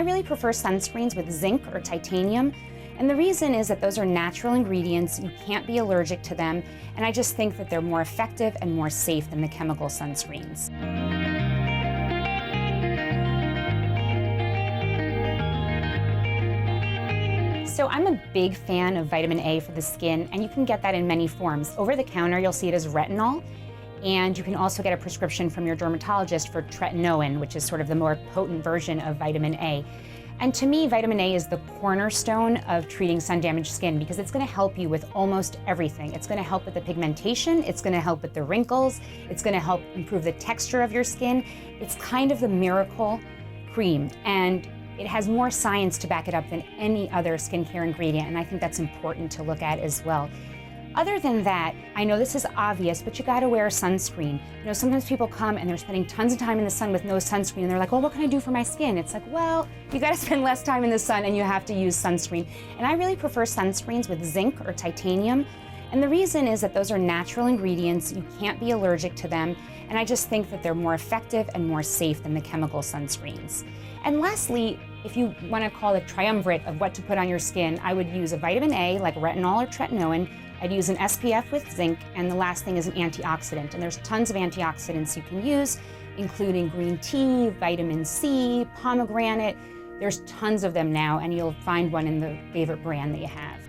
really prefer sunscreens with zinc or titanium. And the reason is that those are natural ingredients, you can't be allergic to them, and I just think that they're more effective and more safe than the chemical sunscreens. So I'm a big fan of vitamin A for the skin, and you can get that in many forms. Over the counter, you'll see it as retinol, and you can also get a prescription from your dermatologist for tretinoin, which is sort of the more potent version of vitamin A. And to me, vitamin A is the cornerstone of treating sun-damaged skin because it's going to help you with almost everything. It's going to help with the pigmentation, it's going to help with the wrinkles, it's going to help improve the texture of your skin. It's kind of the miracle cream, and it has more science to back it up than any other skincare ingredient, and I think that's important to look at as well. Other than that, I know this is obvious, but you gotta wear sunscreen. You know, sometimes people come and they're spending tons of time in the sun with no sunscreen, and they're like, well, what can I do for my skin? It's like, well, you gotta spend less time in the sun and you have to use sunscreen. And I really prefer sunscreens with zinc or titanium. And the reason is that those are natural ingredients, you can't be allergic to them, and I just think that they're more effective and more safe than the chemical sunscreens. And lastly, if you want to call it a triumvirate of what to put on your skin, I would use a vitamin A like retinol or tretinoin. I'd use an SPF with zinc, and the last thing is an antioxidant. And there's tons of antioxidants you can use, including green tea, vitamin C, pomegranate. There's tons of them now, and you'll find one in the favorite brand that you have.